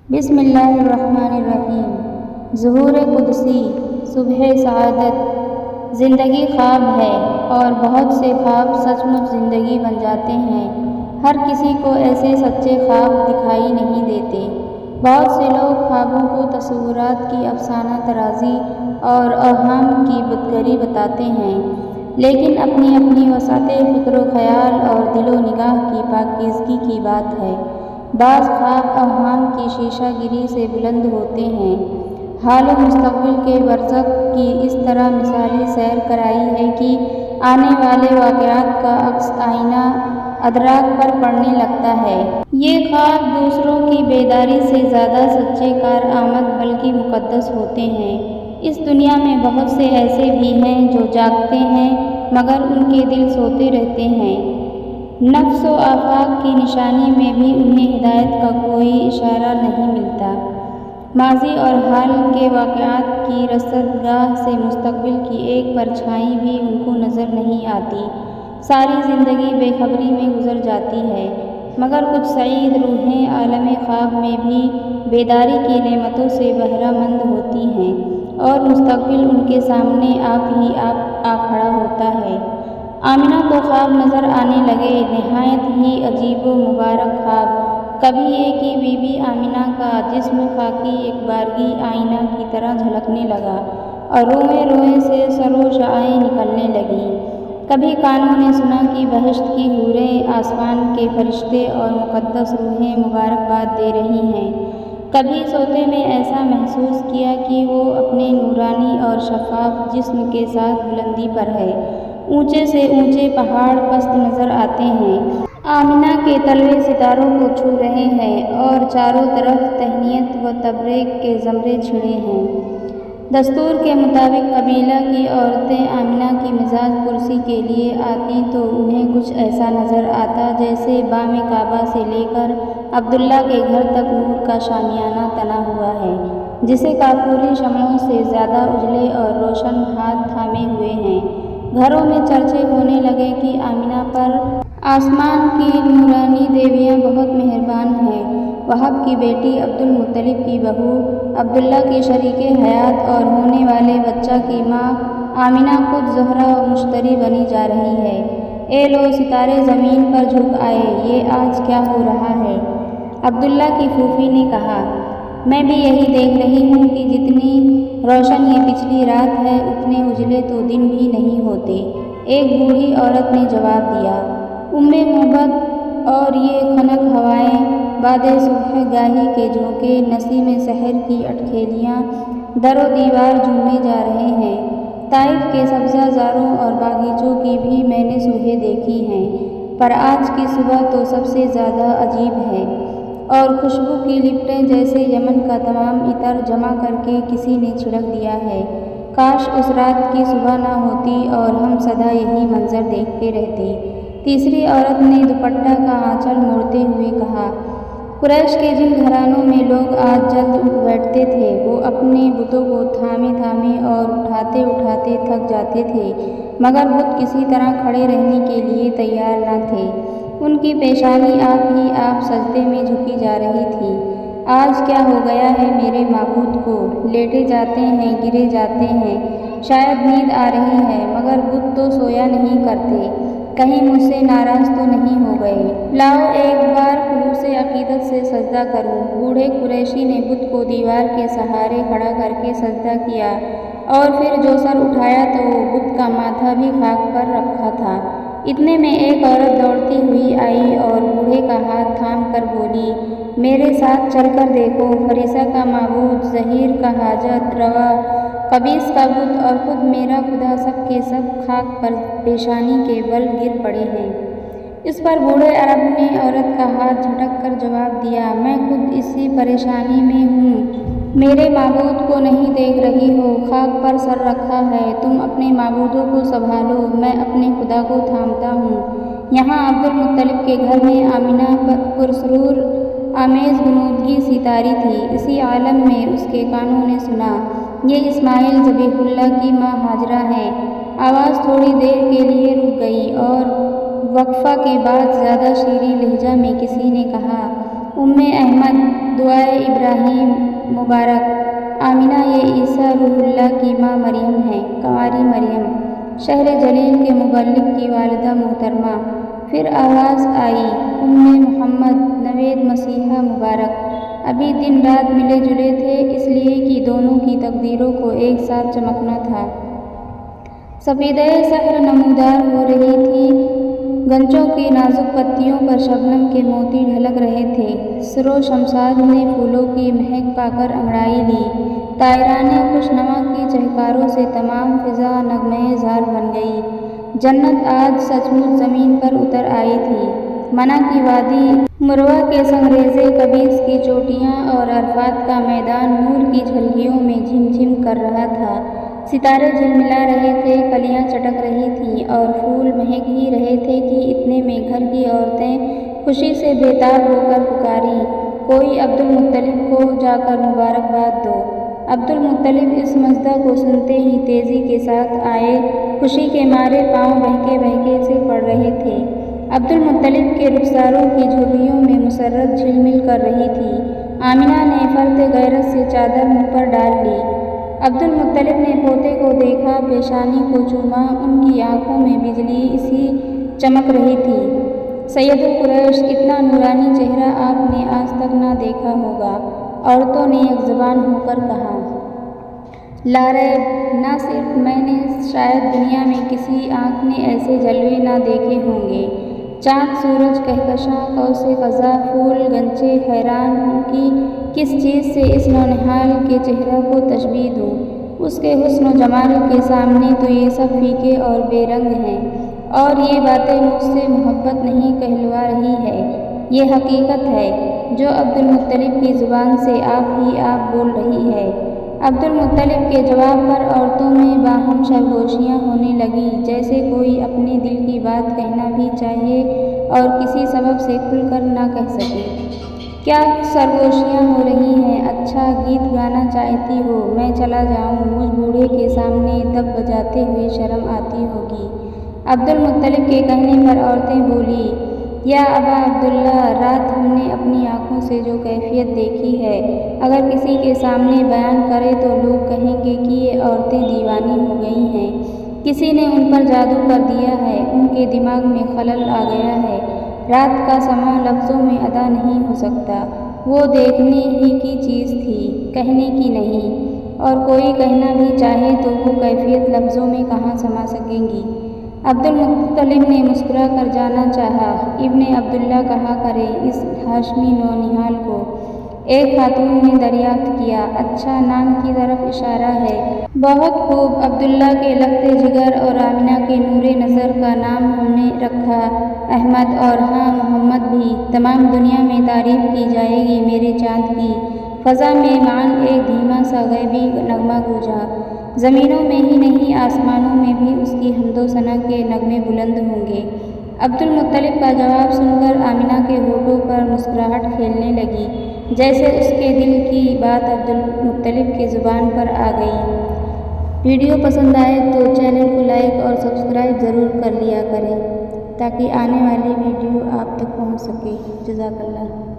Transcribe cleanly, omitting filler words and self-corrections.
بسم اللہ الرحمن الرحیم۔ ظہور قدسی، صبح سعادت۔ زندگی خواب ہے اور بہت سے خواب سچ مچ زندگی بن جاتے ہیں۔ ہر کسی کو ایسے سچے خواب دکھائی نہیں دیتے۔ بہت سے لوگ خوابوں کو تصورات کی افسانہ طرازی اور اوہام کی بتگری بتاتے ہیں، لیکن اپنی اپنی وسعت فکر و خیال اور دل و نگاہ کی پاکیزگی کی بات ہے۔ بعض خواب اوہام کی شیشہ گری سے بلند ہوتے ہیں۔ حال و مستقبل کے برزخ کی اس طرح مثالی سیر کرائی ہے کہ آنے والے واقعات کا عکس آئینہ ادراک پر پڑنے لگتا ہے۔ یہ خواب دوسروں کی بیداری سے زیادہ سچے کارآمد بلکہ مقدس ہوتے ہیں۔ اس دنیا میں بہت سے ایسے بھی ہیں جو جاگتے ہیں مگر ان کے دل سوتے رہتے ہیں۔ نفس و آفاق کی نشانی میں بھی انہیں ہدایت کا کوئی اشارہ نہیں ملتا۔ ماضی اور حال کے واقعات کی رصدگاہ سے مستقبل کی ایک پرچھائی بھی ان کو نظر نہیں آتی۔ ساری زندگی بے خبری میں گزر جاتی ہے، مگر کچھ سعید روحیں عالم خواب میں بھی بیداری کی نعمتوں سے بہرہ مند ہوتی ہیں اور مستقبل ان کے سامنے آپ ہی آپ آ کھڑا ہوتا ہے۔ آمنہ کو خواب نظر آنے لگے، نہایت ہی عجیب و مبارک خواب۔ کبھی ایک ہی بی بی آمنہ کا جسم خاکی ایک بارگی آئینہ کی طرح جھلکنے لگا اور روئیں روئیں سے سر و شعاعیں نکلنے لگیں۔ کبھی کانوں نے سنا کہ بہشت کی حوریں، آسمان کے فرشتے اور مقدس روحیں مبارکباد دے رہی ہیں۔ کبھی سوتے میں ایسا محسوس کیا کہ وہ اپنے نورانی اور شفاف جسم کے ساتھ بلندی پر ہے۔ اونچے سے اونچے پہاڑ پست نظر آتے ہیں، آمنہ کے تلوے ستاروں کو چھو رہے ہیں اور چاروں طرف تہنیت و تبریک کے زمرے چھڑے ہیں۔ دستور کے مطابق قبیلہ کی عورتیں آمنہ کی مزاج پرسی کے لیے آتیں تو انہیں کچھ ایسا نظر آتا جیسے بام کعبہ سے لے کر عبداللہ کے گھر تک نور کا شامیانہ تنا ہوا ہے، جسے کافوری شمعوں سے زیادہ اجلے اور روشن ہاتھ تھامے ہوئے ہیں۔ گھروں میں چرچے ہونے لگے کہ آمنہ پر آسمان کی نورانی دیویاں بہت مہربان ہیں۔ وہب کی بیٹی، عبد المطلب کی بہو، عبداللہ کی شریک حیات اور ہونے والے بچہ کی ماں آمنہ خود زہرہ و مشتری بنی جا رہی ہے۔ اے لو ستارے زمین پر جھک آئے، یہ آج کیا ہو رہا ہے؟ عبداللہ کی پھوپھی نے کہا، میں بھی یہی دیکھ رہی ہوں کہ جتنی روشن یہ پچھلی رات ہے اتنے اجلے تو دن بھی نہیں ہوتے۔ ایک بوڑھی عورت نے جواب دیا، ام محبت، اور یہ خنک ہوائیں، باد صبح گاہی کے جھونکے، نسیم سحر کی اٹکھیلیاں در و دیوار جھومے جا رہے ہیں۔ طائف کے سبزہ زاروں اور باغیچوں کی بھی میں نے صبحیں دیکھی ہیں، پر آج کی صبح تو سب سے زیادہ عجیب ہے، اور خوشبو کی لپٹیں جیسے یمن کا تمام عطر جمع کر کے کسی نے چھڑک دیا ہے۔ کاش اس رات کی صبح نہ ہوتی اور ہم سدا یہی منظر دیکھتے رہتے۔ تیسری عورت نے دوپٹہ کا آنچل موڑتے ہوئے کہا، قریش کے جن گھرانوں میں لوگ آج جلد اٹھ بیٹھتے تھے وہ اپنے بتوں کو تھامے تھامے اور اٹھاتے اٹھاتے تھک جاتے تھے، مگر بت کسی طرح کھڑے رہنے کے لیے تیار نہ تھے۔ ان کی پیشانی آپ ہی آپ سجدے میں جھکی جا رہی تھی۔ آج کیا ہو گیا ہے میرے معبود کو؟ لیٹے جاتے ہیں، گرے جاتے ہیں، شاید نیند آ رہی ہے، مگر بت تو سویا نہیں کرتے، کہیں مجھ سے ناراض تو نہیں ہو گئے؟ لاؤ ایک بار خلوص عقیدت سے سجدہ کروں۔ بوڑھے قریشی نے بت کو دیوار کے سہارے کھڑا کر کے سجدہ کیا اور پھر جو سر اٹھایا تو بت کا ماتھا بھی خاک پر رکھا تھا۔ اتنے میں ایک عورت دوڑتی ہوئی آئی اور بوڑھے کا ہاتھ تھام کر بولی، میرے ساتھ چل کر دیکھو، فریسہ کا معبود، زحیر کا حاجت روا، قبیس کا بت اور خود میرا خدا سب کے سب خاک پر پیشانی کے بل گر پڑے ہیں۔ اس پر بوڑھے عرب نے عورت کا ہاتھ جھٹک کر جواب دیا، میں خود اسی پریشانی میں ہوں، میرے معبود کو نہیں دیکھ رہی ہو؟ خاک پر سر رکھا ہے، تم اپنے معبودوں کو سنبھالو، میں اپنے خدا کو تھامتا ہوں۔ یہاں عبد المطلب کے گھر میں آمنہ پرسرور آمیز غنودگی سی طاری تھی۔ اسی عالم میں اس کے کانوں نے سنا، یہ اسماعیل ذبیح اللہ کی ماں ہاجرہ ہیں۔ آواز تھوڑی دیر کے لیے رک گئی اور وقفہ کے بعد زیادہ شیریں لہجہ میں کسی نے کہا، ام احمد، دعائے ابراہیم مبارک۔ آمینہ یہ عیسیٰ روح اللہ کی ماں مریم ہیں، کنواری مریم، شہر جلیل کے مبلغ کی والدہ محترمہ۔ پھر آواز آئی، محمد نوید مسیحا مبارک۔ ابھی دن رات ملے جلے تھے، اس لیے کہ دونوں کی تقدیروں کو ایک ساتھ چمکنا تھا۔ سفیدہ سحر نمودار ہو رہی تھی، گنچوں کی نازک پتیوں پر شبنم کے موتی ڈھلک رہے تھے۔ سرو شمشاد نے پھولوں کی مہک پا کر انگڑائی لی، طائرانے خوشنما کی چہکاروں سے تمام فضا نغمہ زار بن گئی۔ جنت آج سچ مچ زمین پر اتر آئی تھی۔ منع کی وادی، مروہ کے سنگریزے قبیس کی چوٹیاں اور عرفات کا میدان نور کی جھلکیوں میں جھم جھم کر رہا تھا۔ ستارے جھلملا رہے تھے، کلیاں چٹک رہی تھیں اور پھول مہک ہی رہے تھے کہ اتنے میں گھر کی عورتیں خوشی سے بےتاب ہو کر پکاریں، کوئی عبد المطلب کو جا کر مبارکباد دو۔ عبد المطلب اس مژدہ کو سنتے ہی تیزی کے ساتھ آئے، خوشی کے مارے پاؤں بہکے بہکے سے پڑ رہے تھے۔ عبد المطلب کے رخساروں کی جھریوں میں مسرت جھلمل کر رہی تھی۔ آمینہ نے فرط غیرت سے چادر منہ پر ڈال لی۔ عبد المطلب نے پوتے کو دیکھا، پیشانی کو چوما، ان کی آنکھوں میں بجلی سی چمک رہی تھی۔ سید القریش، اتنا نورانی چہرہ آپ نے آج تک نہ دیکھا ہوگا، عورتوں نے یک زبان ہو کر کہا۔ لا ریب، نہ صرف میں نے، شاید دنیا میں کسی آنکھ نے ایسے جلوے نہ دیکھے ہوں گے۔ چاند، سورج، کہکشاں، قوس قزح، پھول، غنچے، حیران ہوں کہ کس چیز سے اس نونہال کے چہرہ کو تشبیہ دوں۔ اس کے حسن و جمال کے سامنے تو یہ سب پھیکے اور بے رنگ ہیں، اور یہ باتیں مجھ سے محبت نہیں کہلوا رہی ہے، یہ حقیقت ہے جو عبد المطلب کی زبان سے آپ ہی آپ بول رہی ہے۔ عبد المطلب کے جواب پر عورتوں میں باہم سرگوشیاں ہونے لگیں، جیسے کوئی اپنے دل کی بات کہنا بھی چاہے اور کسی سبب سے کھل کر نہ کہہ سکے۔ کیا سرگوشیاں ہو رہی ہیں؟ اچھا، گیت گانا چاہتی ہو؟ میں چلا جاؤں؟ مجھ بوڑھے کے سامنے دف بجاتے ہوئے شرم آتی ہوگی۔ عبد المطلب کے کہنے پر عورتیں بولیں، یا ابا عبداللہ، رات ہم نے اپنی آنکھوں سے جو کیفیت دیکھی ہے، اگر کسی کے سامنے بیان کرے تو لوگ کہیں گے کہ یہ عورتیں دیوانی ہو گئی ہیں، کسی نے ان پر جادو کر دیا ہے، ان کے دماغ میں خلل آ گیا ہے۔ رات کا سماں لفظوں میں ادا نہیں ہو سکتا، وہ دیکھنے ہی کی چیز تھی، کہنے کی نہیں، اور کوئی کہنا بھی چاہے تو وہ کیفیت لفظوں میں کہاں سما سکیں گی۔ عبد المطلب نے مسکرا کر جانا چاہا۔ ابن عبداللہ کہا کریں اس ہاشمی نونہال کو۔ ایک خاتون نے دریافت کیا۔ اچھا، نام کی طرف اشارہ ہے۔ بہت خوب، عبداللہ کے لخت جگر اور آمینہ کے نور نظر کا نام ہم نے رکھا احمد، اور ہاں محمد بھی۔ تمام دنیا میں تعریف کی جائے گی میرے چاند کی۔ فضا میں معاً ایک دھیما سا غیبی نغمہ گونجا۔ زمینوں میں ہی نہیں، آسمانوں میں بھی اس کی حمد و ثنا کے نغمے بلند ہوں گے۔ عبد المطلب کا جواب سن کر آمینہ کے ہونٹوں پر مسکراہٹ کھیلنے لگی، جیسے اس کے دل کی بات عبد المطلب کی زبان پر آ گئی۔ ویڈیو پسند آئے تو چینل کو لائک اور سبسکرائب ضرور کر لیا کریں تاکہ آنے والی ویڈیو آپ تک پہنچ سکے۔ جزاک اللہ۔